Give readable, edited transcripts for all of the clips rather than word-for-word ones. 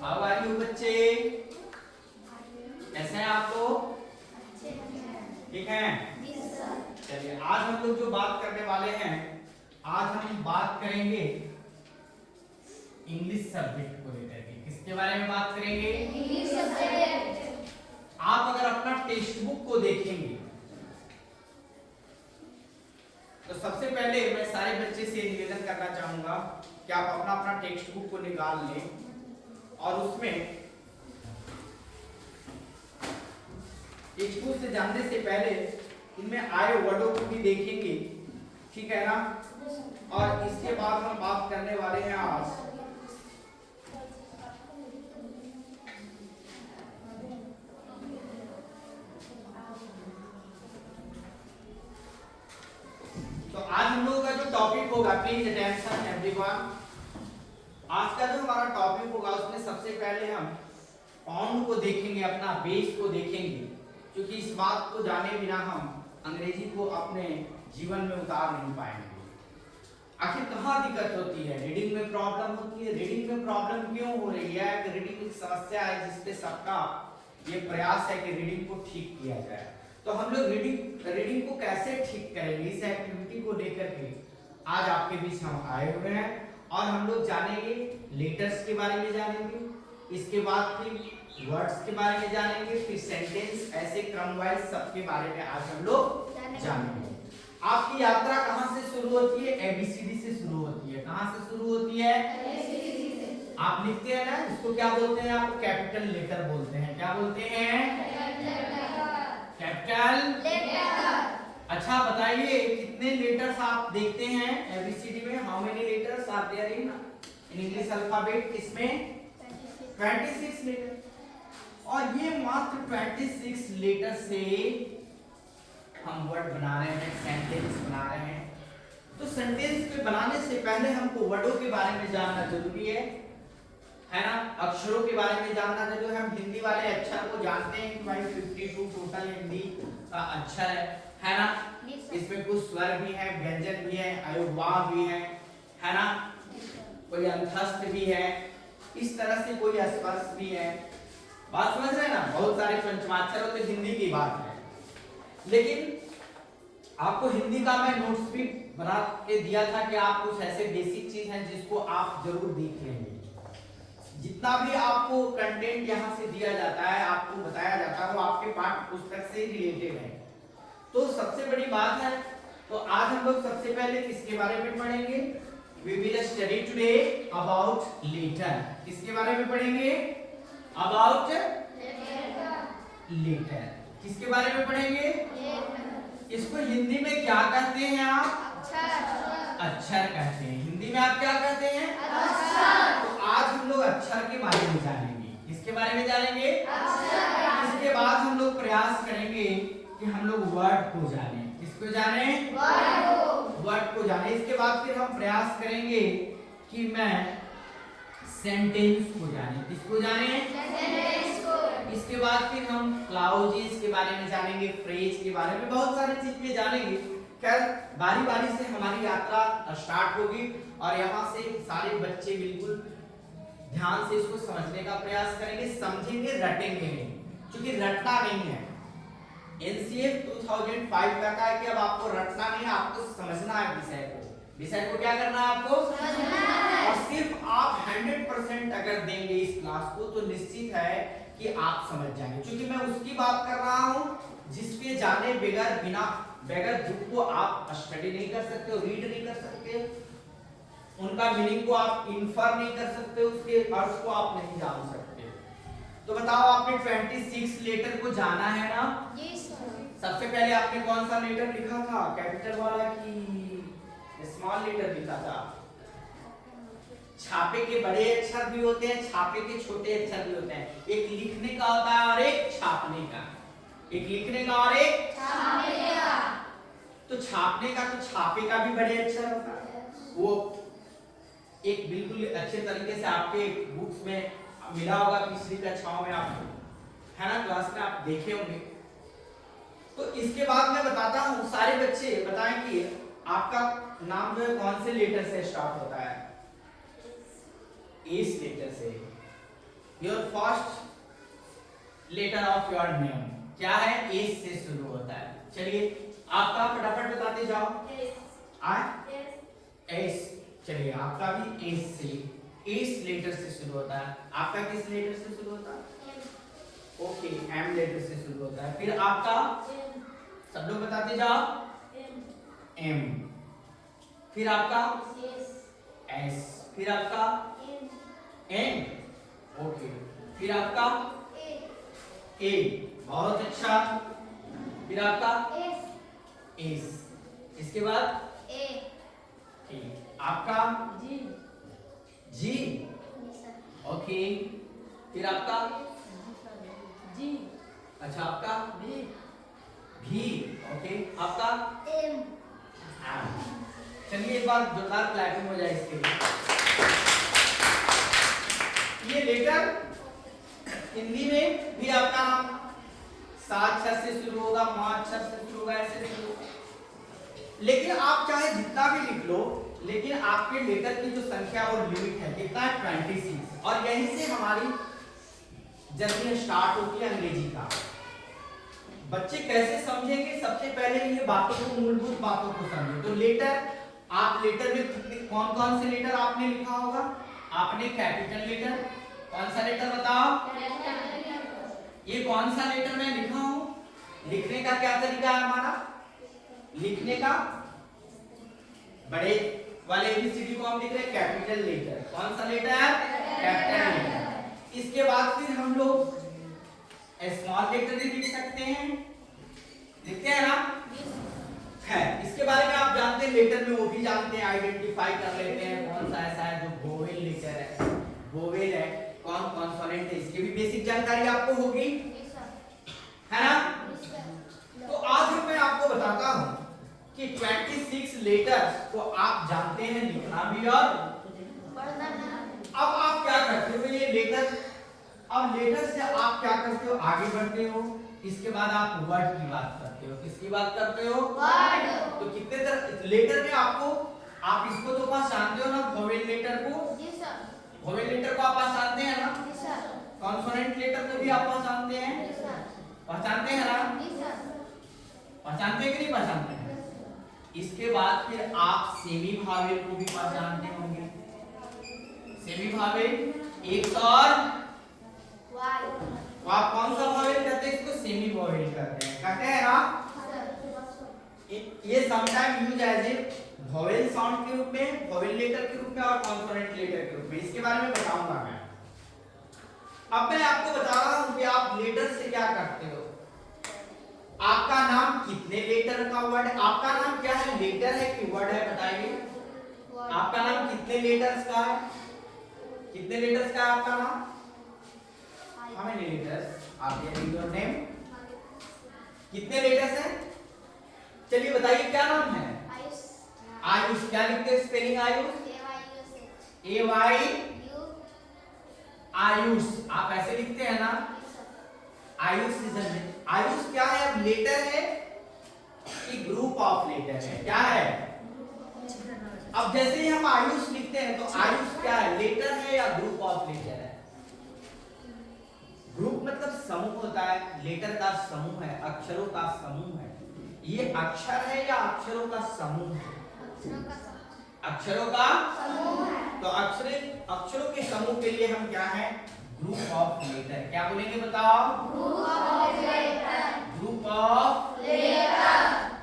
How are you बच्चे? कैसे हैं आप लोग? ठीक हैं? चलिए आज हम लोग जो बात करने वाले हैं, आज हम बात करेंगे इंग्लिश सब्जेक्ट को लेकर के। किसके बारे में बात करेंगे? English subject. आप अगर अपना टेक्स्ट बुक को देखेंगे तो सबसे पहले मैं सारे बच्चे से निवेदन करना चाहूंगा कि आप अपना अपना टेक्स्ट बुक को निकाल लें और उसमें टेक्स्ट बुक से जानने से पहले इनमें आए वर्डों को भी देखेंगे, ठीक है ना? और इसके बाद हम बात करने वाले हैं आज तो आज हम लोगों का जो टॉपिक होगा, प्लीज अटेंशन एवरीवन। आज का जो हमारा टॉपिक होगा उसमें सबसे पहले हम फाउंड को देखेंगे, अपना बेस को देखेंगे, क्योंकि इस बात को जाने बिना हम अंग्रेजी को अपने जीवन में उतार नहीं पाएंगे। आखिर कहाँ दिक्कत होती है? रीडिंग में प्रॉब्लम होती है। रीडिंग में प्रॉब्लम क्यों हो रही है? कि रीडिंग एक समस्या है जिसपे सबका ये प्रयास है कि रीडिंग को ठीक किया जाए। तो हम लोग रीडिंग को कैसे ठीक करेंगे, इस एक्टिविटी को लेकर के आज आपके बीच हम आए हुए हैं और हम लोग जानेंगे लेटर्स के बारे में, जानेंगे इसके बाद फिर वर्ड्स के बारे में जानेंगे, फिर सेंटेंस, ऐसे क्रम वाइज सबके बारे में आज हम लोग जानेंगे। आपकी यात्रा कहाँ से शुरू होती है? एबीसीडी से शुरू होती है। कहाँ से शुरू होती है? एबीसीडी से। आप लिखते हैं ना, इसको क्या बोलते हैं? आप कैपिटल लेटर बोलते हैं। क्या बोलते हैं? Capital letter. अच्छा बताइए, कितने लेटर्स आप देखते हैं एबीसीडी में? How many letters are there in English alphabet? इसमें 26 लेटर, और ये मात्र 26 लेटर से हम वर्ड बना रहे हैं, सेंटेंस बना रहे हैं। तो सेंटेंस पे बनाने से पहले हमको वर्डों के बारे में जानना जरूरी है ना? अक्षरों के बारे में जानना जरूरी है। हम हिंदी वाले अक्षर को जानते हैं कि भाई 52 टोटल हिंदी का अक्षर है ना? इसमें कुछ स्वर भी है, व्यंजन भी है, अयोगवाह भी है ना? कोई अंतस्थ भी है, इस तरह से कोई स्पर्श भी है। बात समझ रहे हैं ना? बहुत सारे पंचमाक्षर होते, हिंदी की बात है। लेकिन आपको हिंदी का मैं नोट्स भी बना के दिया था कि आप कुछ ऐसे बेसिक चीज हैं जिसको आप जरूर देख लेंगे। जितना भी आपको कंटेंट यहाँ से दिया जाता है, आपको बताया जाता है, वो आपके पाठ्य पुस्तक से रिलेटेड है। तो सबसे बड़ी बात है, तो आज हम लोग सबसे पहले किसके बारे में पढ़ेंगे? We will study today about letter. किसके बारे में पढ़ेंगे? About letter. किसके बारे में पढ़ेंगे? इसको हिंदी में क्या कहते हैं आप? अक्षर कहते हैं। हिंदी में आप क्या कहते हैं? अक्षर। तो आज हम लोग अक्षर के बारे में जानेंगे। किसके बारे में जानेंगे? अक्षर। इसके बाद हम लोग प्रयास करेंगे कि हम लोग वर्ड को जाने। किसको जाने? वर्ड को जाने। इसके बाद फिर हम प्रयास करेंगे कि मैं सेंटेंस को जाने। किसको जाने? सेंटेंस को। इसके बाद फिर हम क्लाउजेस के बारे में जानेंगे, फ्रेज के बारे में, बहुत सारी चीजें जानेंगे। खैर बारी बारी से हमारी यात्रा स्टार्ट होगी और यहाँ से सारे बच्चे बिल्कुल ध्यान से इसको समझने का प्रयास करेंगे, समझेंगे, रटेंगे नहीं, क्योंकि रटना नहीं है। एनसीएफ 2005 कहता है कि अब आपको रटना नहीं है, आपको समझना है विषय को। विषय को क्या करना है? आपको समझना है। और सिर्फ आप 100% अगर देंगे इस क्लास को तो निश्चित है कि आप समझ जाएंगे, क्योंकि मैं उसकी बात कर रहा हूँ जिसके जाने बगैर बुक को आप स्टडी नहीं कर सकते हो, रीड नहीं कर सकते, उनका मीनिंग को आप इन्फर नहीं कर सकते, उसके अर्थ को आप नहीं जान सकते। तो बताओ, आपने 26 लेटर को जाना है ना? सबसे पहले आपने कौन सा लेटर लिखा था? कैपिटल वाला कि स्मॉल लेटर लिखा था? छापे के बड़े अक्षर भी होते हैं, छापे के छोटे अक्षर भी होते हैं। एक लिखने का होता है और एक छापने का। एक लिखने का और एक छापने का। तो छापने का तो छापे का भी बड़े अक्षर होता है, वो एक बिल्कुल अच्छे तरीके से आपके बुक्स में मिला होगा, पिछली कक्षाओं में आप है ना, क्लास में आप देखे होंगे। तो इसके बाद मैं बताता हूँ, सारे बच्चे बताएं कि आपका नाम जो है कौन से लेटर से स्टार्ट होता है? एस लेटर से। Your first letter of your name क्या है? एस से शुरू होता है। चलिए आपका फटाफट बताते जाओ। एस। चलिए आपका भी एस से, एस लेटर से शुरू होता है। आपका किस लेटर से शुरू होता है? ओके, एम लेटर से शुरू होता है। फिर आपका सब लोग बताते जाओ। एम। फिर आपका एस। फिर आपका एन। ओके, फिर आपका ए। बहुत अच्छा। फिर आपका एस। इसके बाद ए। आपका जी। ओके, फिर आपका जी। अच्छा, आपका भी। ओके, आपका चलिए एक बार जोरदार क्लैपिंग हो जाए इसके लिए। ये लेटर हिंदी में भी आपका नाम सा अक्षर से शुरू होगा, मा अक्षर से शुरू होगा, ऐसे शुरू होगा। लेकिन आप चाहे जितना भी लिख लो, लेकिन आपके लेटर की जो संख्या और लिमिट है कितना है? 26। और यहीं से हमारी जर्नी स्टार्ट होती है अंग्रेजी का। बच्चे कैसे समझेंगे? सबसे पहले ये बातों को, मूलभूत बातों को समझे। तो लेटर, आप लेटर में कितने, कौन कौन से लेटर आपने लिखा होगा? आपने कैपिटल लेटर, कौन सा लेटर बताओ? ये कौन सा लेटर मैं लिखा हूं? लिखने का क्या तरीका है हमारा? लिखने का बड़े वाले एबीसीडी को हम लिख रहे हैं कैपिटल लेटर। कौन सा लेटर? Capital letter. इसके बाद फिर हम लोग स्मॉल लेटर भी लिख सकते हैं, लिखते हैं ना? है। इसके बारे में आप जानते हैं, लेटर में वो भी जानते हैं, आइडेंटिफाई कर लेते हैं कौन सा ऐसा है जो वोवेल लेटर है, वोवेल है, कौन कॉन्सोनेंट है, इसकी भी बेसिक जानकारी आपको होगी, है ना? तो आज मैं आपको बताता हूं कि 26 लेटर्स को आप जानते हैं लिखना भी और पढ़ना। अब आप क्या करते हो? ये लेटर, अब लेटर से आप क्या करते हो? आगे बढ़ते हो। इसके बाद आप वर्ड की बात करते हो। किसकी बात करते हो? वर्ड। तो कितने तरह लेटर में आपको, आप इसको तो पहचानते हो ना, वोवेल लेटर को? जी सर। वोवेल लेटर को आप पहचानते हैं ना? जी सर। कॉन्सोनेंट लेटर को भी आप पहचानते हैं? जी सर। पहचानते हैं ना? जी सर। पहचानते हैं कि नहीं पहचानते हैं? इसके बाद फिर आप सेमी भावेल को भी पहचानते होंगे। सेमी भावेल एक और आप कौन सा भावेल कहते हैं? इसको सेमी भावेल कहते हैं, कहते हैं ना? ये sometime use as a vowel sound के रूप में, वोवेल लेटर के रूप में और कॉन्सोनेंट लेटर के रूप में। इसके बारे में बताऊंगा मैं। अब मैं आपको बता रहा हूं कि आप लेटर से क्या करते हो। आपका नाम कितने लेटर का वर्ड? आपका नाम क्या है? लेटर है कि वर्ड है? बताइए। आपका नाम कितने लेटर्स का है? कितने लेटर्स का है आपका नाम? How many letters are there in your name? कितने लेटर्स हैं? चलिए बताइए क्या नाम है? आयुष। आयुष। क्या लिखते हैं स्पेलिंग आयुष? AY आयुष। आप ऐसे लिखते हैं ना? आयुष इज आयुष क्या है? अब लेटर है कि ग्रुप ऑफ लेटर है? क्या है? अब जैसे ही हम आयुष लिखते हैं तो आयुष क्या है? लेटर है या ग्रुप ऑफ लेटर है? ग्रुप मतलब समूह होता है, लेटर का समूह है, अक्षरों का समूह है। ये अक्षर है या अक्षरों का समूह है? अक्षरों का समूह है। तो अक्षरों के समूह के लिए हम क्या है? Group of letter. क्या बोलेंगे बताओ? Group of letter. Group of letter.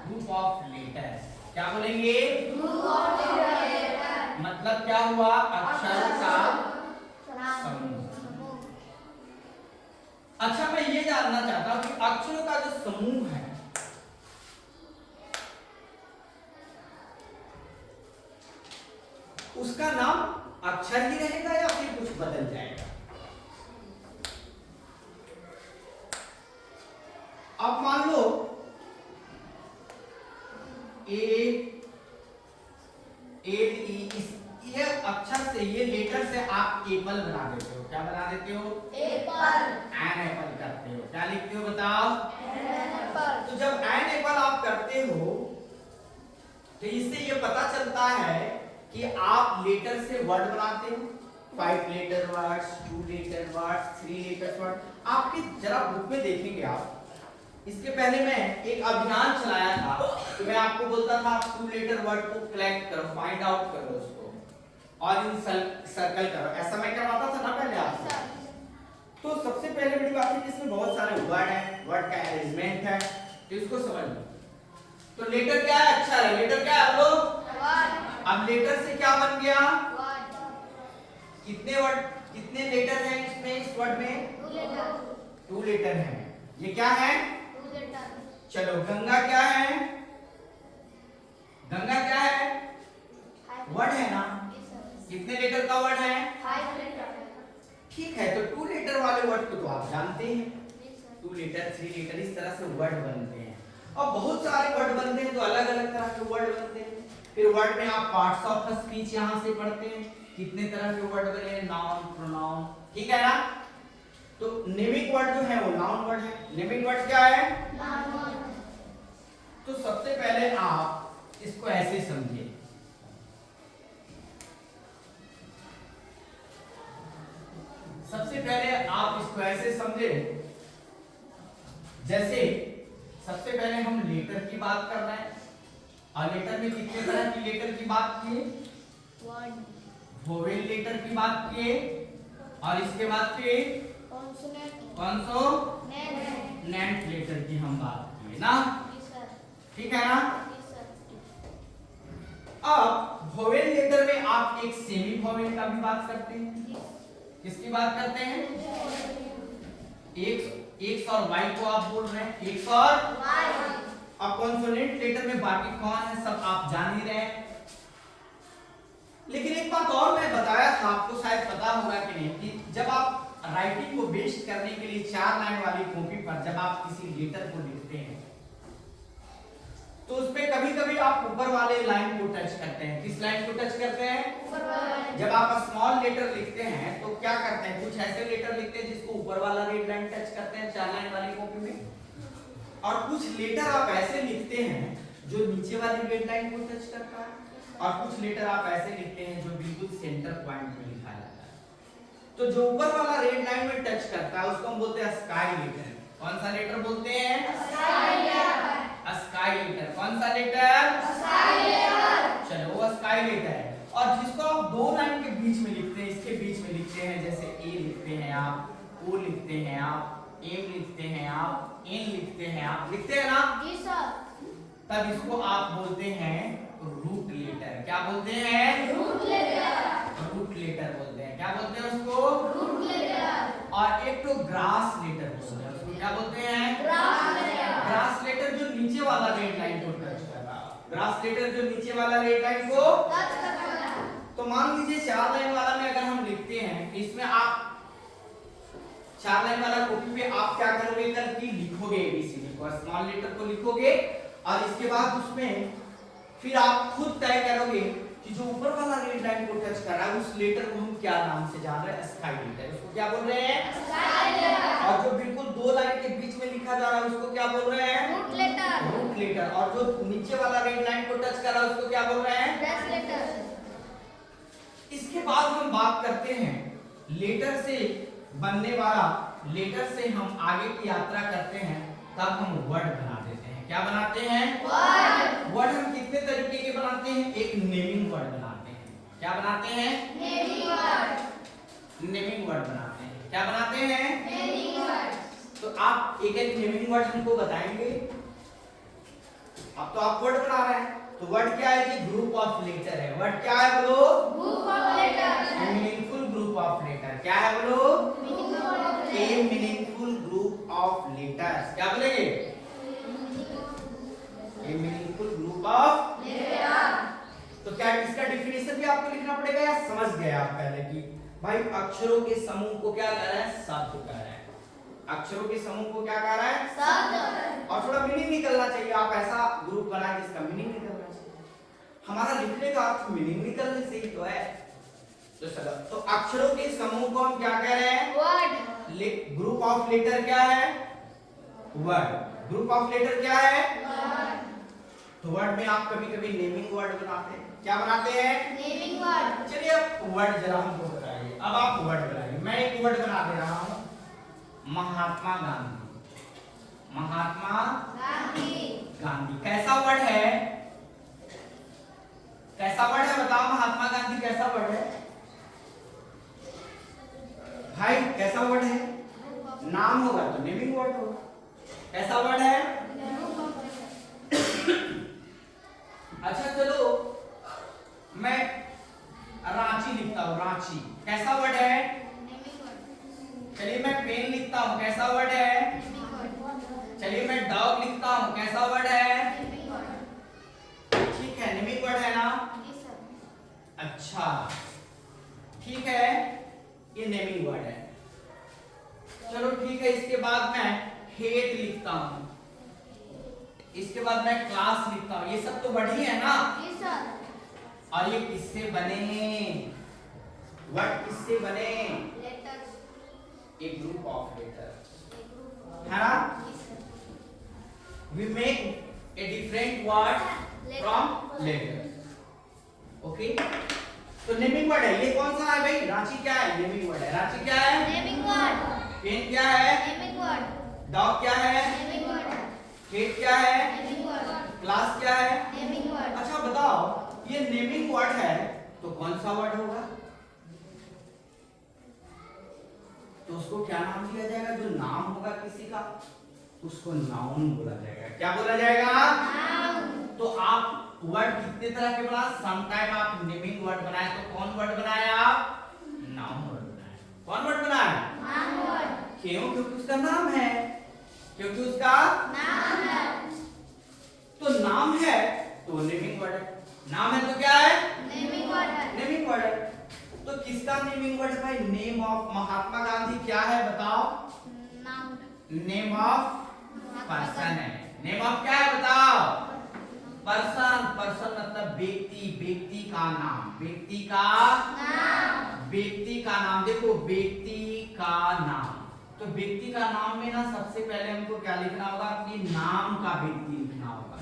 Group of letter. क्या बोलेंगे? Group of letter. मतलब क्या हुआ? अक्षरों का समूह। अच्छा, मैं ये जानना चाहता हूं कि अक्षरों का जो समूह है उसका नाम अक्षर ही रहेगा या फिर कुछ बदल जाएगा? अब मान लो ये अक्षर से, ये लेटर से आप एप्पल बना देते हो। क्या बना देते हो? एप्पल। एन एप्पल करते हो। क्या लिखते हो बताओ? An apple. तो जब एन एप्पल आप करते हो तो इससे ये पता चलता है कि आप लेटर से वर्ड बनाते हो, 5 letter words, 2 letter words, 3 letter word. आपके जरा बुक में देखेंगे आप, इसके पहले मैं एक अभियान चलाया था, तो मैं आपको बोलता था आप 2 लेटर वर्ड को कलेक्ट करो, फाइंड आउट करो उसको और इन सर्कल करो, ऐसा मैं करवाता था ना पहले आपको। तो सबसे पहले बड़ी बात है कि इसमें बहुत सारे वर्ड हैं, वर्ड का अरेंजमेंट है, तो इसको समझ लो। तो लेटर क्या है? अक्षर है। लेटर क्या है आप लोग? अब लेटर से क्या बन गया? कितने वर्ड, कितने लेटर हैं इसमें, इस वर्ड में? 2 लेटर हैं। ये क्या है? 2 लेटर। चलो गंगा क्या है? गंगा क्या है? वर्ड है ना? कितने लेटर का वर्ड है? 5 लेटर। ठीक है, तो 2 लेटर वाले वर्ड को तो आप जानते हैं, 2 लेटर 3 लेटर इस तरह से वर्ड बनते हैं। और बहुत सारे वर्ड बनते हैं, तो अलग अलग तरह के वर्ड बनते हैं। फिर वर्ड में आप पार्ट्स ऑफ स्पीच यहाँ से पढ़ते हैं, कितने तरह के वर्ड बने, नाउन, प्रोनाउन, ठीक है ना? तो नेमिंग वर्ड जो है वो नाउन वर्ड है। नेमिंग वर्ड क्या है? तो सबसे पहले आप इसको ऐसे समझिए, सबसे पहले आप इसको ऐसे समझे, जैसे सबसे पहले हम लेटर की बात कर रहे हैं, और लेटर में कितने तरह की लेटर की बात किए? 1 वोवेल लेटर की बात किए, और इसके बाद फिर कॉन्सोनेंट लेटर की हम बात किए ना, ठीक है ना? अब वोवेल लेटर में आप एक सेमी वोवेल का भी बात करते हैं। किसकी बात करते हैं? एक्स और वाई को आप बोल रहे हैं, एक्स और वाई। अब कॉन्सोनेंट लेटर में बाकी कौन है सब आप जान ही रहे हैं। लेकिन एक बात और मैं बताया था, आपको शायद पता होगा कि नहीं, कि जब आप राइटिंग को बेस्ट करने के लिए 4 लाइन वाली कॉपी पर जब आप किसी लेटर को लिखते हैं, तो उसपे कभी-कभी आप ऊपर वाले लाइन को टच करते हैं। किस लाइन को टच करते हैं? ऊपर वाला। जब आप स्मॉल लेटर लिखते हैं तो क्या करते हैं, कुछ ऐसे लेटर लिखते हैं जिसको ऊपर वाला रेड लाइन टच करते हैं 4 लाइन वाली कॉपी में, और कुछ लेटर आप ऐसे लिखते हैं जो नीचे वाली रेड लाइन को टच करता है, और कुछ लेटर आप ऐसे लिखते हैं जो बिल्कुल सेंटर पॉइंट में लिखा जाता है। तो जो ऊपर वाला रेड लाइन में टच करता है उसको हम बोलते हैं स्काई लेटर। कौन सा लेटर बोलते हैं? Sky letter. Sky letter. कौन सा लेटर? Sky letter. चलो वो स्काई लेटर है। और जिसको आप 2 लाइन के बीच में लिखते हैं, इसके बीच में लिखते हैं, जैसे ए लिखते हैं आप, ओ लिखते हैं आप, एम लिखते हैं आप, एन लिखते हैं आप, लिखते हैं ना? जी सर। तब इसको आप बोलते हैं रूट लेटर। क्या बोलते हैं? Root letter. रूट लेटर बोलते हैं। क्या बोलते हैं उसको? Root letter. और एक तो ग्रास लेटर बोलते हैं उसको। क्या बोलते हैं? Grass letter. ग्रास लेटर जो नीचे वाला रेड लाइन को टच कर रहा है। ग्रास लेटर जो नीचे वाला रेड लाइन को टच कर रहा है। तो मान लीजिए 4 लाइन वाला में अगर हम लिखते हैं, इसमें आप 4 लाइन वाला कॉपी पे आप क्या करोगे, कल की लिखोगे एबीसीडी को, स्मॉल लेटर को लिखोगे, और इसके बाद उसमें फिर आप खुद तय करोगे कि जो ऊपर वाला रेड लाइन को टच कर रहा है उस लेटर को हम क्या नाम से जान रहे हैं? Sky letter. उसको क्या बोल रहे हैं? Sky letter. और जो बिल्कुल 2 लाइन के बीच में लिखा जा रहा है उसको क्या बोल रहे हैं? Root letter. Root letter. और जो नीचे वाला रेड लाइन को टच कर रहा है उसको क्या बोल रहे हैं? Grass letter. इसके बाद हम बात करते हैं लेटर से बनने वाला, लेटर से हम आगे की यात्रा करते हैं, तब हम वर्ड बना देते हैं। क्या बनाते हैं? वर्ड। वर्ड हम कितने तरीके के बनाते हैं? एक नेमिंग वर्ड बनाते हैं। क्या बनाते हैं? Naming word. नेमिंग वर्ड बनाते हैं। क्या बनाते हैं? Naming word. तो आप एक एक नेमिंग वर्ड हमको बताएंगे। अब तो आप वर्ड बना रहे हैं, तो वर्ड क्या है? कि ग्रुप ऑफ लेटर है। वर्ड क्या है बोलो? Group of letter. Meaningful group of letter. क्या है बोलो? A meaningful group of letters. क्या बोलेंगे? A meaningful group of letter. तो क्या इसका डेफिनेशन भी आपको लिखना पड़ेगा, या समझ गए आप पहले कि भाई अक्षरों के समूह को क्या कह रहा है? शब्द कह रहा है। अक्षरों के समूह को क्या कह रहा है? शब्द। और थोड़ा मीनिंग निकलना चाहिए। आप ऐसा ग्रुप बनाए जिसका मीनिंग निकलना चाहिए। हमारा लिखने का अर्थ मीनिंग निकलने से ही तो है। तो चलो, तो अक्षरों के समूह को हम क्या कह रहे हैं? वर्ड। ग्रुप ऑफ लेटर क्या है? वर्ड। ग्रुप ऑफ लेटर क्या है? वर्ड। तो वर्ड में आप कभी-कभी नेमिंग वर्ड बनाते हैं। क्या बनाते हैं? Naming word. चलिए अब वर्ड जरा हमको बताइए। अब महात्मा गांधी। महात्मा गांधी। गांधी कैसा वर्ड है? कैसा वर्ड है बताओ? महात्मा गांधी कैसा वर्ड है भाई? कैसा वर्ड है? नाम होगा तो नेमिंग वर्ड होगा। कैसा वर्ड है? अच्छा चलो मैं रांची लिखता हूँ। रांची कैसा वर्ड है? चलिए मैं पेन लिखता हूँ। कैसा वर्ड है? चलिए मैं डॉग लिखता हूँ। कैसा वर्ड है? ठीक है, नेमिंग वर्ड है ना? अच्छा ठीक है, ये नेमिंग वर्ड है। चलो ठीक है, इसके बाद मैं हेट लिखता हूँ। इसके बाद मैं क्लास लिखता हूँ। ये सब तो वर्ड ही है ना? और ये किससे बने? वर्ड किससे बने? एक ग्रुप ऑफ लेटर है ना? We make a different word from letter. Okay तो नेमिंग वर्ड है। ये कौन सा है भाई? रांची क्या है? नेमिंग वर्ड है। रांची क्या है? पेन क्या है? डॉग क्या है? हेट क्या है? क्लास क्या है? अच्छा बताओ, ये नेमिंग वर्ड है तो कौन सा वर्ड होगा? तो उसको क्या नाम दिया जाएगा? जो नाम होगा किसी का उसको नाउन बोला जाएगा। क्या बोला जाएगा? तो आप वर्ड कितने तरह के बना? सम टाइम आप नेमिंग वर्ड बनाए तो कौन वर्ड बनाए आप? नाउन वर्ड बनाए। कौन वर्ड बनाए? क्यों? क्योंकि उसका नाम है। क्योंकि उसका नाम है। तो नाम है तो नेमिंग वर्ड है। नाम है तो क्या है? नेमिंग वर्ड है। तो किसका नेमिंग वर्ड है भाई? नेम ऑफ महात्मा गांधी क्या है बताओ? नेम ऑफ पर्सन है। नेम ऑफ क्या है बताओ? पर्सन। पर्सन मतलब व्यक्ति। व्यक्ति का नाम। व्यक्ति का नाम। व्यक्ति का नाम। देखो व्यक्ति का नाम, तो व्यक्ति का नाम में ना सबसे पहले हमको क्या लिखना होगा? अपनी नाम का व्यक्ति लिखना होगा।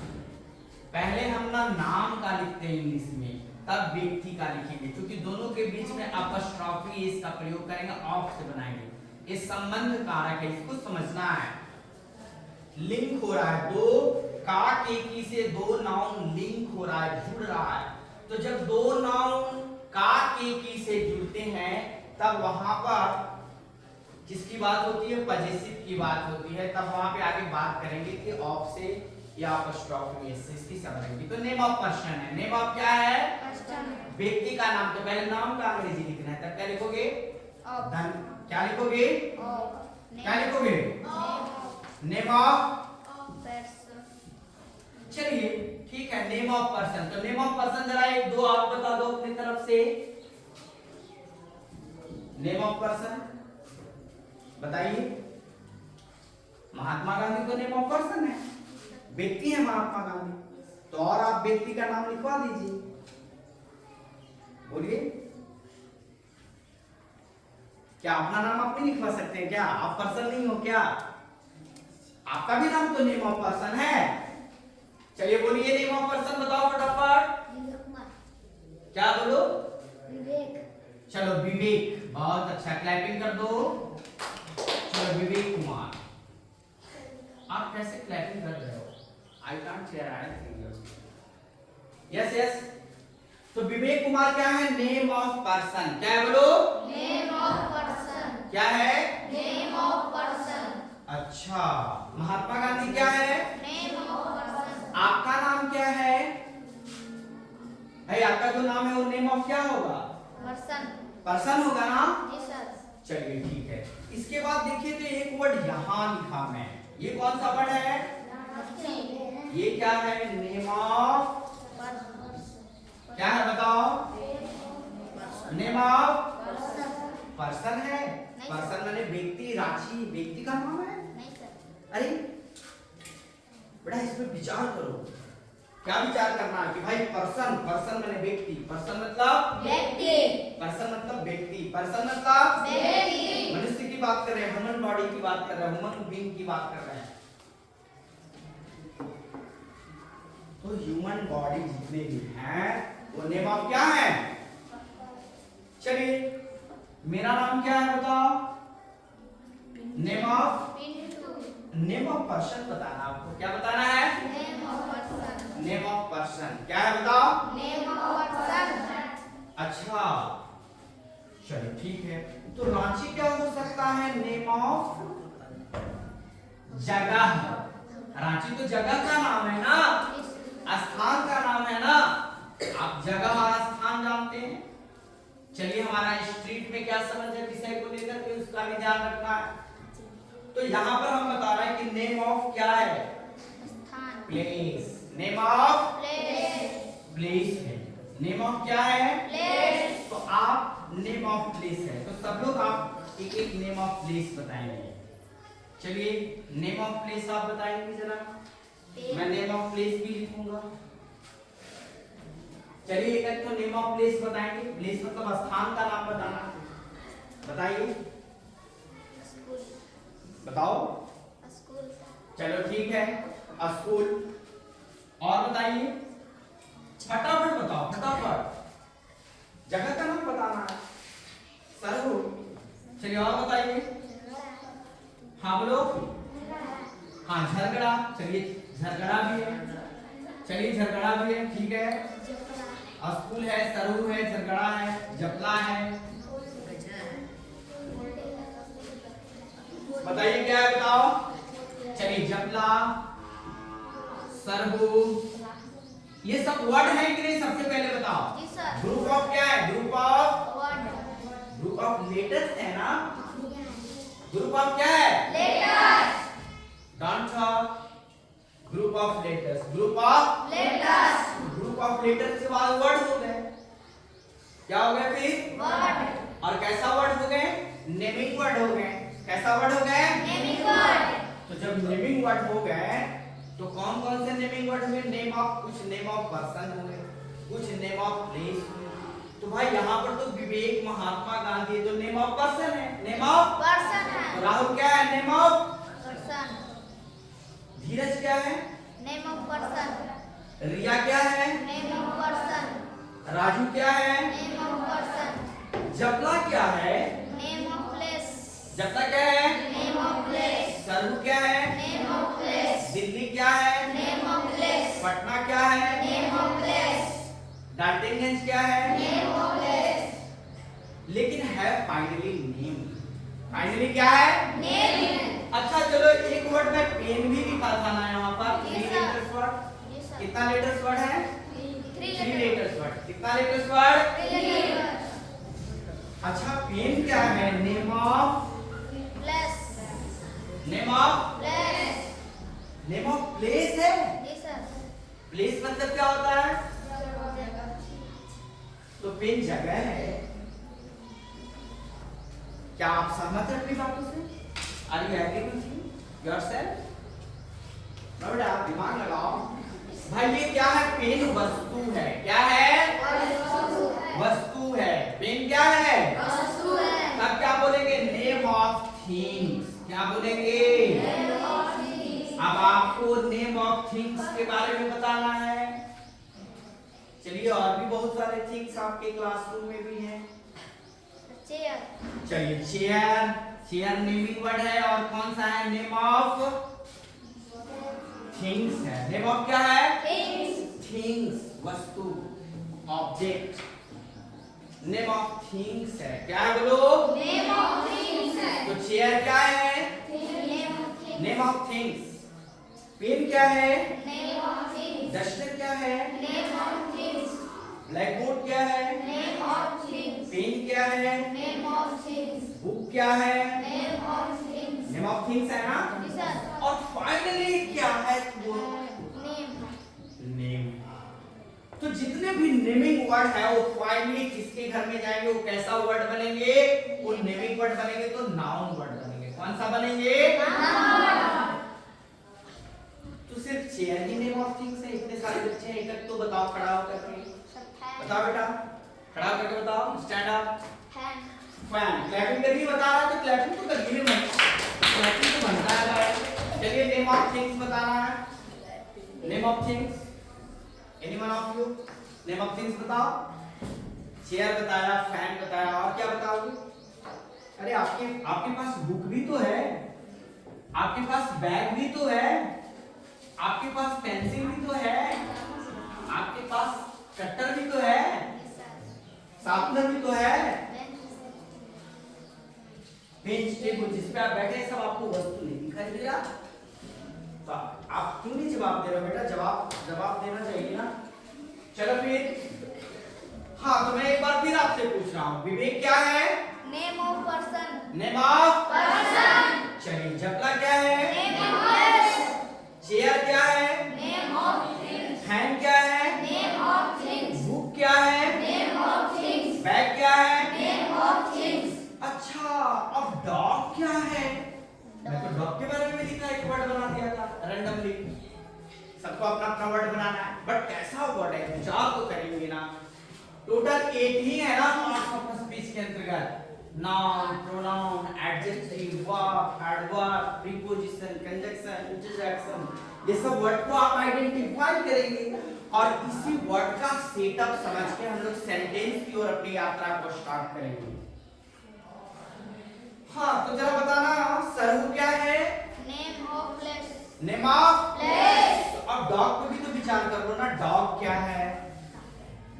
पहले हम ना नाम का लिखते हैं इंग्लिश में, तब व्यक्ति का लिखेंगे, क्योंकि दोनों के बीच में अपस्ट्रॉफी एस का प्रयोग करेंगे, ऑफ से बनाएंगे। ये संबंध कारक है, इसको समझना है। लिंक हो रहा है, दो का की से दो नाउन लिंक हो रहा है, जुड़ रहा है। तो जब दो नाउन का की से जुड़ते हैं तब वहां पर किसकी बात होती है? पजेसिव की बात होती है। तब वहां पे आगे बात करेंगे कि ऑफ से या अपस्ट्रॉफी एस से इसकी समझेंगे। तो नेम ऑफ पर्सन है। नेम ऑफ क्या है? व्यक्ति का नाम। तो पहले नाम का अंग्रेजी लिखना है, तब क्या लिखोगे? क्या लिखोगे? क्या लिखोगे? Name of. चलिए ठीक है, नेम ऑफ पर्सन। तो नेम ऑफ पर्सन जरा एक दो आप बता दो अपनी तरफ से। नेम ऑफ पर्सन बताइए। महात्मा गांधी तो नेम ऑफ पर्सन है, व्यक्ति है महात्मा गांधी। तो और आप व्यक्ति का नाम लिखवा दीजिए, बोलिए। क्या अपना नाम आप नहीं लिखवा सकते हैं क्या? आप पर्सन नहीं हो क्या? आपका भी नाम तो नेम ऑफ पर्सन है। चलिए बोलिए नेम ऑफ पर्सन बताओ फटाफट। क्या बोलो? चलो विवेक। बहुत अच्छा, क्लैपिंग कर दो। चलो विवेक कुमार। आप कैसे क्लैपिंग कर रहे हो? I can't share anything. Yes yes. तो विवेक कुमार क्या है? Name of person. क्या है बोलो? Name of person. क्या है? Name of person. अच्छा, महात्मा गांधी क्या है? Name of person. आपका नाम क्या है भाई? आपका जो नाम है वो नेम ऑफ क्या होगा? पर्सन। पर्सन होगा ना? जी सर। चलिए ठीक है। इसके बाद देखिए तो एक वर्ड यहां लिखा मैं, ये कौन सा वर्ड है? ये क्या है? Name of. क्या है बताओ? नेम ऑफ पर्सन है। पर्सन माने व्यक्ति। रांची व्यक्ति का नाम है? नहीं सर। अरे बेटा इसमें विचार करो। क्या विचार करना है कि भाई पर्सन, पर्सन माने व्यक्ति, पर्सन मतलब व्यक्ति, पर्सन मतलब व्यक्ति, पर्सन मतलब व्यक्ति। मनुष्य की बात कर रहे हैं, ह्यूमन बॉडी की बात कर रहे हैं, ह्यूमन बीइंग की बात कर रहे हैं। तो ह्यूमन बॉडी जितने भी हैं वो नेम ऑफ क्या है? चलिए मेरा नाम क्या है बताओ? Name of Pintu, name of person बताना आपको। क्या बताना है? Name of person, name of person क्या है बताओ? नेम ऑफ पर्सन, अच्छा चलो ठीक है। तो रांची क्या हो सकता है? नेम ऑफ जगह। रांची तो जगह का नाम है ना, स्थान का नाम है ना। आप जगह और स्थान जानते हैं। चलिए हमारा स्ट्रीट में क्या समझ है विषय को लेकर के उसका भी ध्यान रखना है। तो यहाँ पर हम बता रहे हैं कि नेम ऑफ क्या है? स्थान, place. Name of place, place है। नेम ऑफ क्या है? प्लेस, तो आप नेम ऑफ प्लेस है तो सब लोग आप एक एक नेम ऑफ प्लेस बताएंगे। चलिए नेम ऑफ प्लेस आप बताएंगे जरा। मैं नेम ऑफ प्लेस भी लिखूंगा। चलिए एक एक तो नेम ऑफ प्लेस बताएंगे। प्लेस मतलब स्थान का नाम बताना। बताइए, स्कूल, बताओ। स्कूल, चलो ठीक है, स्कूल। और बताइए, फटाफट बताओ, फटाफट। जगह का नाम बताना है। सर चलिए और बताइए। हाँ बोलो। हाँ झरगड़ा। चलिए झरगड़ा भी है। चलिए झरगड़ा भी है, ठीक है। स्कूल है, सरहू है, झरगड़ा है, जपला है। बताइए क्या है बताओ। चलिए जपला, सरहू, ये सब वर्ड है कि नहीं? सबसे पहले बताओ। जी सर, ग्रुप ऑफ क्या है? Group of word, group of letters है ना। ग्रुप ऑफ क्या है? Letters, don't talk. Group of letters, group of letters, group of letters के बाद वर्ड हो गए। क्या हो गए फिर? वर्ड, और कैसा वर्ड हो गए? नेमिंग वर्ड हो गए। कैसा वर्ड हो गए? नेमिंग वर्ड, तो जब नेमिंग वर्ड हो गए तो कौन कौन से नेमिंग वर्ड हुए? नेम ऑफ, कुछ नेम ऑफ पर्सन हुए, कुछ नेम ऑफ प्लेस हुए। तो भाई यहाँ पर तो विवेक, महात्मा गांधी जो नेम ऑफ पर्सन है, नेम ऑफ पर्सन है, राहुल क्या है? नेम ऑफ पर्सन, धीरज क्या है? नेम ऑफ पर्सन, रिया क्या है? नेम ऑफ पर्सन, राजू क्या है? नेम ऑफ पर्सन, जपला क्या है? नेम ऑफ प्लेस, जपला क्या है? नेम ऑफ प्लेस, सरहू क्या है? नेम ऑफ प्लेस, दिल्ली क्या है? नेम ऑफ प्लेस, पटना क्या है? नेम ऑफ प्लेस, डाल्टनगंज क्या है? नेम ऑफ प्लेस, लेकिन है फाइनली नेम। फाइनली क्या है? नेम। अच्छा चलो एक वर्ड में पेन भी लिखा था ना यहाँ पर। जी 3 सर। Letters word. जी सर, कितना लेटर्स वर्ड है? 3 3 लेटर्स वर्ड। कितना लेटर्स वर्ड? लेटर्स, अच्छा पेन क्या है? Name of, place, name of, place, name of place है। जी सर, प्लेस मतलब क्या होता है? तो पेन जगह है। क्या आप सहमत हैं अपनी बातों से? Are you agree with yourself? बेटा आप दिमाग लगाओ। भाई ये क्या है? पेन वस्तु है। क्या है? वस्तु है। पेन क्या है? वस्तु है, तब क्या बोलेंगे? Name of things. क्या बोलेंगे? नेम ऑफ थिंग्स, अब आपको नेम ऑफ थिंग्स के बारे में बताना है। चलिए और भी बहुत सारे थिंग्स आपके क्लासरूम में भी हैं। चेयर, चलिए चेयर, चेयर नेमिंग वर्ड है। और कौन सा है? नेम ऑफ थिंग्स है। नेम ऑफ क्या है? थिंग्स, थिंग्स, वस्तु, ऑब्जेक्ट। नेम ऑफ थिंग्स है। क्या है बोलो? नेम ऑफ थिंग्स है, तो चेयर क्या है? Name of things, name of things. Pen क्या है? नेम ऑफ थिंग्स, डस्टर क्या है? Name of things, black board क्या है? नेम ऑफ थिंग्स, पेन क्या है? नेम ऑफ थिंग्स, बुक क्या है? Name of things, name of things है ना। जी सर, और फाइनली क्या है? वो नेम, नेम। तो जितने भी नेमिंग वर्ड है वो फाइनली किसके घर में जाएंगे? वो कैसा वर्ड बनेंगे? वो नेमिंग वर्ड बनेंगे तो नाउन वर्ड बनेंगे। कौन सा बनेंगे? तो सिर्फ chair he name of things है? इतने सारे बच्चे हैं, एक तो बताओ खड़ा होकर के। बताओ बेटा, खड़ा होकर के बताओ। Stand up. Fan, fan. Clapping करके बता रहा है तो क्लैपिंग तो करिए मत। क्लैपिंग तो बनता है भाई। चलिए नेम ऑफ थिंग्स बताना है। Name of things, anyone of you? Name of things बताओ। चेयर बताया, फैन बताया, और क्या बताओगे? अरे आपके आपके पास बुक भी तो है। आपके पास बैग भी तो है, आपके पास पेंसिल भी तो है, आपके पास कटर भी तो है, शार्पनर भी तो है, बेंच टेबल जिस पे आप बैठे हैं सब आपको वस्तु नहीं दिखाई दे रहा? तो आप क्यों नहीं जवाब दे रहे हो बेटा? जवाब देना चाहिए ना। चलो फिर, हाँ तो मैं एक बार फिर आपसे पूछ रहा हूँ, विवेक क्या है? Name of person. Name of Person. चलिए, जपला क्या है? Name of place. चेयर क्या है? Name of things. फैन क्या है? Name of things. बुक क्या है? Name of things. बैग क्या है? Name of things. अच्छा, अब डॉग क्या है? मैं तो डॉग के बारे में भी लिखा, एक वर्ड बना दिया था रैंडमली। सबको अपना अपना वर्ड बनाना है, बट कैसा वर्ड है विचार तो करेंगे ना। टोटल 8 ही है ना पार्ट्स ऑफ स्पीच के अंतर्गत, noun, pronoun, adjective, verb, adverb, preposition, conjunction, interjection, ये सब वर्ड को आप आइडेंटिफाई करेंगे और इसी वर्ड का सेटअप समझ के हम लोग सेंटेंस की ओर अपनी यात्रा को स्टार्ट करेंगे। हाँ तो जरा बताना, सरहू क्या है? Name of place. Name of Place. तो अब डॉग पे भी तो विचार कर लो ना, डॉग क्या है?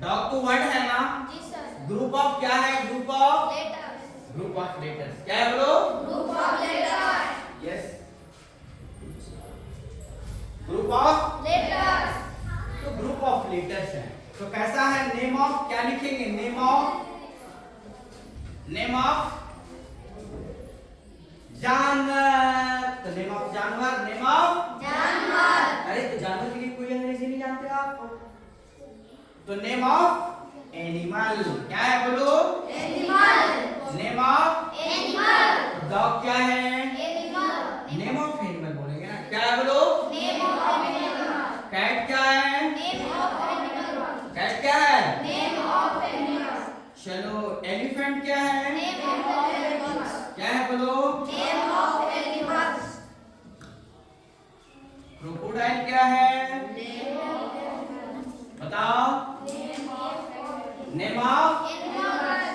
डॉग तो वर्ड है ना। जी सर. ग्रुप ऑफ क्या है? Group of Letters. Group of letters क्या है बोलो? Group of letters. Yes, group of Letters. तो ग्रुप ऑफ लेटर्स है। तो कैसा है? नेम ऑफ क्या लिखेंगे? नेम ऑफ जानवर, तो नेम ऑफ जानवर, नेम ऑफ जानवर. अरे तो जानवर के लिए कोई अंग्रेजी नहीं जानते आप? तो नेम ऑफ एनिमल क्या है बोलो? Animal. Name of Animal. Dog क्या है? Animal. नेम ऑफ एनिमल बोलेंगे ना, क्या है बोलो? Name of animal. कैट क्या है? Name of animal. कैट क्या है? Name of animal. चलो, एलिफेंट क्या है? Name of animals. क्या है बोलो? Name of animals. क्रोकोडाइल क्या है? बताओ। Name of Animals.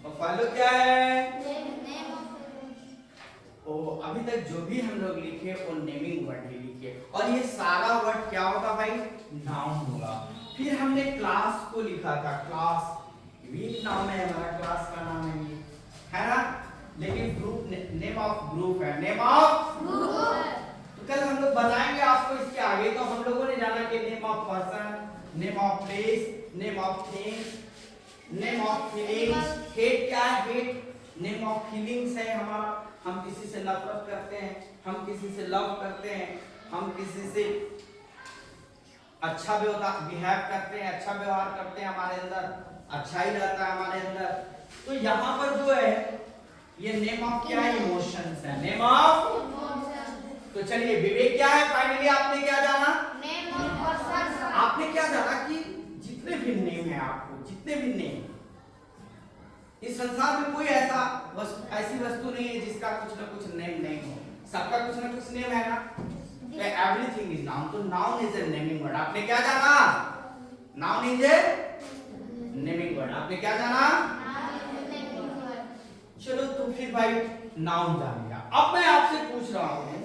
बफेलो क्या है? Name of ओ अभी तक जो भी हम लोग लिखे वो नेमिंग वर्ड ही लिखे, और ये सारा वर्ड क्या होगा भाई? नाउन होगा। फिर हमने क्लास को लिखा था, क्लास भी एक नाम है, हमारा क्लास का नाम है ये, है ना? लेकिन ग्रुप नेम ऑफ ग्रुप है, नेम ऑफ group. तो कल हम लोग बताएंगे आपको इसके आगे। तो हम लोगों ने जाना कि name of person, name of place, name of things, name of feelings. Hate क्या है? हेट नेम ऑफ फीलिंग्स है हमारा, हम किसी से नफरत करते हैं, हम किसी से लव करते हैं, हम किसी से अच्छा बिहेव करते हैं, अच्छा व्यवहार करते हैं, हमारे अंदर अच्छाई रहता है हमारे अंदर। तो यहाँ पर जो है ये नेम ऑफ क्या है? इमोशंस है, नेम ऑफ। तो चलिए, विवेक क्या है? फाइनली आपने क्या जाना? Name of person. आपने क्या जाना कि जितने भी नेम है, आपको जितने भी नेम, इस संसार में कोई ऐसी वस्तु नहीं है जिसका कुछ ना कुछ नेम नहीं हो, सबका कुछ ना कुछ नेम है ना। एवरीथिंग इज नाउन, तो noun is a naming word. आपने क्या जाना? Noun is a naming word. आपने क्या जाना? चलो तो फिर भाई नाउन जान लिया। अब मैं आपसे पूछ रहा हूं,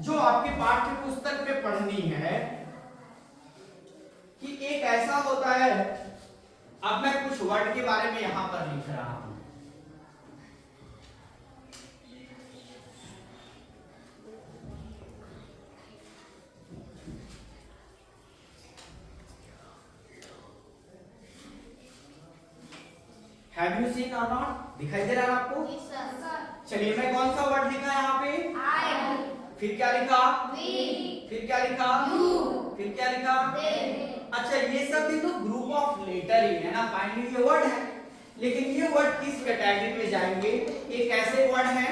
जो आपके पाठ्य पुस्तक में पढ़नी है कि एक ऐसा होता है, अब मैं कुछ वर्ड के बारे में यहां पर लिख रहा हूं। Have you seen or not? दिखाई दे रहा है आपको? चलिए, मैं कौन सा वर्ड लिखा है यहाँ पे? फिर क्या लिखा? फिर क्या लिखा? फिर क्या लिखा? अच्छा, ये सब भी तो ग्रुप ऑफ लेटर ही है ना, फाइनली ये वर्ड है। लेकिन ये वर्ड किस कैटेगरी में जाएंगे? ये कैसे वर्ड है?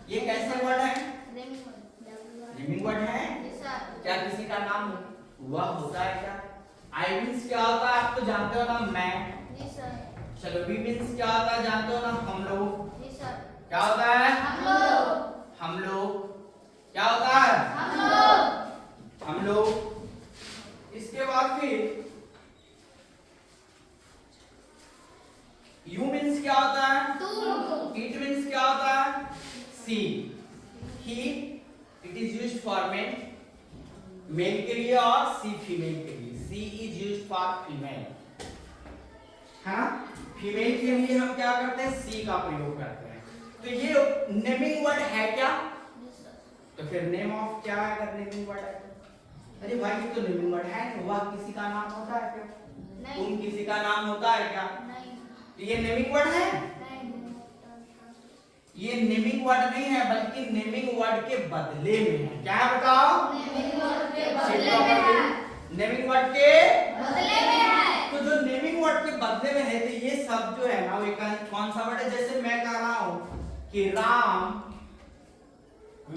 ये कैसे वर्ड है? नेमिंग वर्ड है। क्या किसी का नाम वह होता है क्या? आई मीन्स क्या होता है आप तो जानते हो ना, मैं। चलो, वी मीन्स क्या होता है जानते हो ना, हम लोग। क्या होता है? हम लोग। क्या होता है? हम लोग। इसके बाद फिर क्या होता है? तुम। इट मीन्स क्या होता है? She. He it is used for male, male के लिए, और सी फीमेल के लिए। She is used for female, है ना? फीमेल के लिए हम क्या करते हैं? सी का प्रयोग करते हैं। तो ये नेमिंग वर्ड है क्या? तो फिर नेम ऑफ क्या है अगर नेमिंग वर्ड है? अरे भाई ये तो नेमिंग वर्ड है, वह किसी का नाम होता है क्या? नहीं। तुम किसी का नाम होता है क्या? नहीं। तो ये नेमिंग वर्ड है? ये नेमिंग वर्ड नहीं है, बल्कि नेमिंग वर्ड के बदले में है। क्या है बताओ? नेमिंग वर्ड के बदले में है। नेमिंग वर्ड के बदले में है। तो जो नेमिंग वर्ड के बदले में है, तो ये सब जो है ना, वो कौन सा वर्ड है? जैसे मैं कह रहा हूं कि राम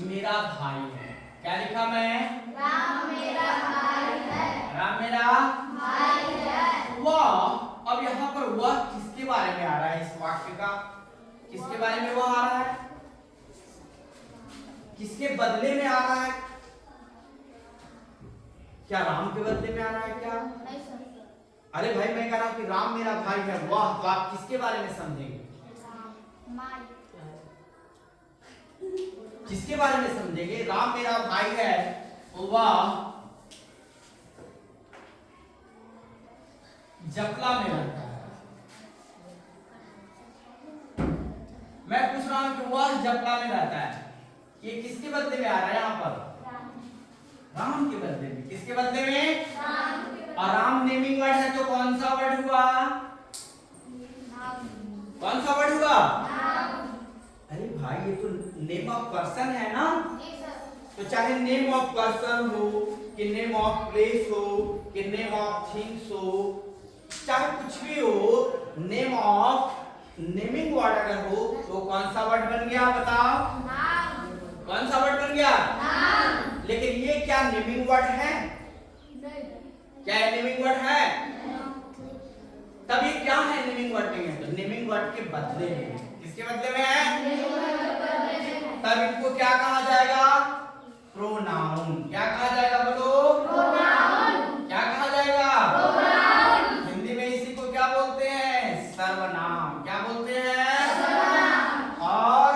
मेरा भाई है। क्या लिखा मैं? राम मेरा भाई है। राम मेरा भाई है। वह, अब यहाँ पर वह किसके बारे में आ रहा है? इस वाक्य का किसके बारे में वह आ रहा है? किसके बदले में आ रहा है? क्या राम के बदले में आ रहा है क्या? नहीं सर। अरे भाई मैं कह रहा हूं कि राम मेरा भाई है, वाह, तो आप किसके बारे में समझेंगे? माई। किसके बारे में समझेंगे? राम मेरा भाई है, वाह, जपला में रहता है। मैं पूछ रहा हूं कि वह जपला में रहता है, ये किसके बदले में आ रहा है यहाँ पर? राम के बदले में। किसके बदले में? और राम नेमिंग वर्ड है, तो कौन सा वर्ड हुआ? कौन सा वर्ड हुआ? अरे भाई ये तो नेम ऑफ पर्सन है ना। तो चाहे नेम ऑफ पर्सन हो, कि नेम ऑफ प्लेस हो, कि नेम ऑफ थिंग्स हो, चाहे कुछ भी हो, नेम ऑफ नेमिंग वर्ड अगर हो, तो कौन सा वर्ड बन गया बताओ? कौन सा वर्ड बन गया? लेकिन ये क्या नेमिंग वर्ड है? क्या है नेमिंग वर्ड है? तब ये क्या है? नेमिंग वर्ड नहीं है, तो नेमिंग वर्ड के बदले में है। किसके बदले में है? तब इनको क्या कहा जाएगा? प्रोनाउन। क्या कहा जाएगा बोलो? प्रोनाउन। क्या कहा जाएगा? प्रोनाउन। हिंदी में इसी को क्या बोलते हैं? सर्वनाम। क्या बोलते हैं? सर्वनाम। और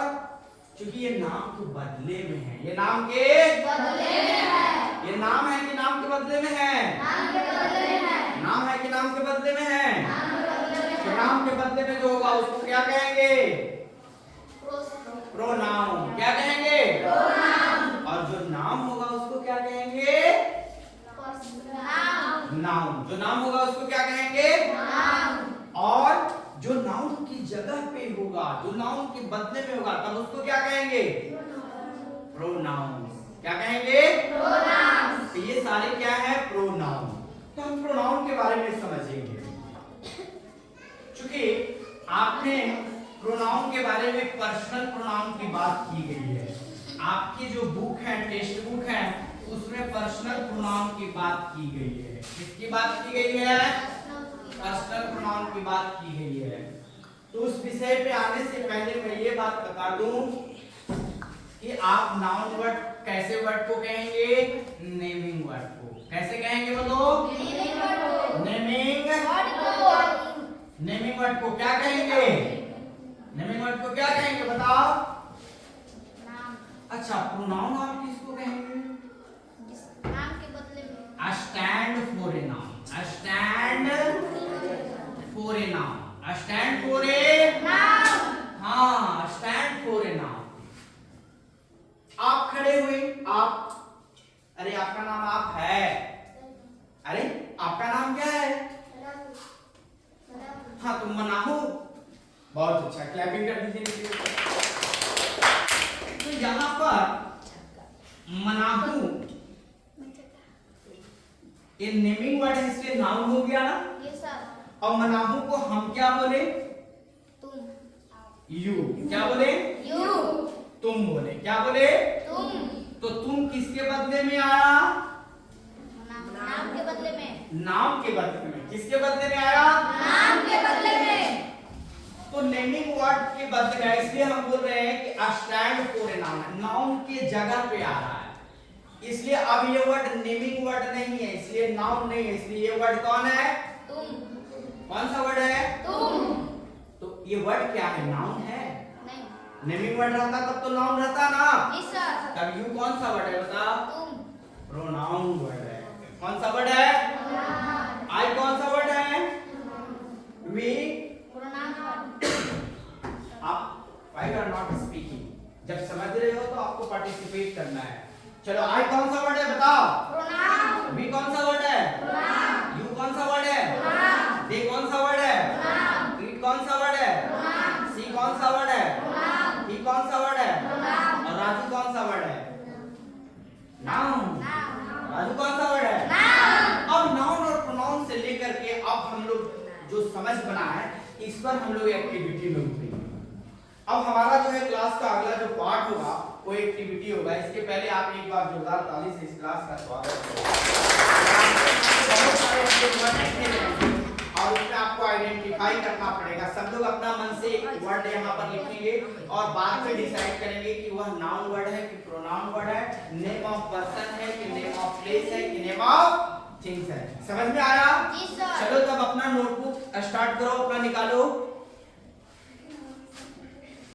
क्योंकि ये नाम के बदले में है, ये नाम के बदले में है। ये नाम है कि नाम के बदले में है? नाम के बदले में है। नाम है कि नाम के बदले में है? नाम के बदले में तो है। नाम के बदले में जो होगा उसको क्या कहेंगे? प्रोनाउन। क्या कहेंगे? प्रोनाउन। और जो नाम होगा उसको क्या कहेंगे? नाउन। जो नाम होगा उसको क्या कहेंगे? नाउन। और जो नाउन की जगह पे होगा, जो नाउन के बदले में होगा, तब उसको क्या कहेंगे? प्रोनाउन। क्या कहेंगे? प्रोनाउन। तो ये सारे क्या है? प्रोनाउन। तो हम प्रोनाउन के बारे में समझेंगे। चूंकि आपने प्रोनाउन के बारे में पर्सनल प्रोनाउन की बात की गई है, आपकी जो बुक है, टेक्स्ट बुक है, उसमें पर्सनल प्रोनाउन की बात की गई है। किसकी बात की गई है? पर्सनल प्रोनाउन की बात की गई है। तो उस विषय पे आने से पहले मैं ये बात बता दूं कि आप नाउन वर्ड कैसे वर्ड को कहेंगे? नेमिंग वर्ड को। कैसे कहेंगे बोलो? नेमिंग नेमिंग वर्ड को क्या कहेंगे? नेमिंग वर्ड को क्या कहेंगे बताओ? अच्छा, प्रोनाउन आप किसको कहेंगे? नाम के बदले में। A stand for a noun. A stand for a noun. A stand for a नाम। हाँ, stand for a noun. आप खड़े हुए, आप, अरे आपका नाम आप है, अरे आपका नाम क्या है? हाँ, तुम मनाहू। बहुत अच्छा, क्लैपिंग कर दीजिए। तो यहाँ पर मनाहू ये नेमिंग वर्ड है, इसलिए नाउन हो गया ना। ये सर। और मनाहू को हम क्या बोले? तुम। यू। क्या बोले? यू। तुम बोले। क्या बोले? तुम। तो तुम किसके बदले में आया? नाम के बदले में। नाम के बदले में। किसके बदले में आया? नाम के बदले में। तो नेमिंग वर्ड के बदले में, इसलिए हम बोल रहे हैं कि a stand for a noun, noun के जगह पे आ रहा है, इसलिए अब ये वर्ड नेमिंग वर्ड नहीं है, इसलिए नाउन नहीं है, इसलिए ये वर्ड कौन है? तुम। कौन सा वर्ड है? तुम। तो ये वर्ड क्या है? नाउन है? नहीं। नेमिंग वर्ड रहता तब तो नाउन रहता ना। जी सर। तब यू कौन सा वर्ड है बता? तुम। प्रोनाउन वर्ड है। कौन सा वर्ड है? आई कौन सा वर्ड है? वी। आप व्हाई आर नॉट स्पीकिंग? जब समझ रहे हो तो आपको पार्टिसिपेट करना है। चलो आई कौन सा वर्ड है बताओ? प्रोनाउन। वी कौन सा वर्ड है? प्रोनाउन। यू कौन सा वर्ड है? प्रोनाउन। दे कौन सा वर्ड है? प्रोनाउन। इट कौन सा वर्ड है? प्रोनाउन। सी कौन सा वर्ड है? प्रोनाउन। ही कौन सा वर्ड है? प्रोनाउन। और राजू कौन सा वर्ड है? नाउन। नाउन। राजू कौन सा वर्ड है? नाउन। अब नाउन और प्रोनाउन से लेकर के अब हम लोग जो समझ बना है इस पर हम लोग एक्टिविटी में उतरेंगे। अब हमारा जो है क्लास का अगला जो पार्ट होगा वो एक्टिविटी होगा। इसके पहले आप एक बार जोरदार ताली से इस क्लास का स्वागत करें। बहुत सारे वर्ड और उसमें आपको आइडेंटिफाई करना पड़ेगा। सब लोग अपना मन से एक वर्ड यहाँ पर लिखेंगे और बाद में डिसाइड करेंगे कि वह नाउन वर्ड है कि प्रोनाउन वर्ड है, नेम ऑफ पर्सन है कि नेम ऑफ प्लेस है कि नेम ऑफ थिंग्स है। समझ में आया? जी सर। चलो तब अपना नोटबुक स्टार्ट करो, अपना निकालो।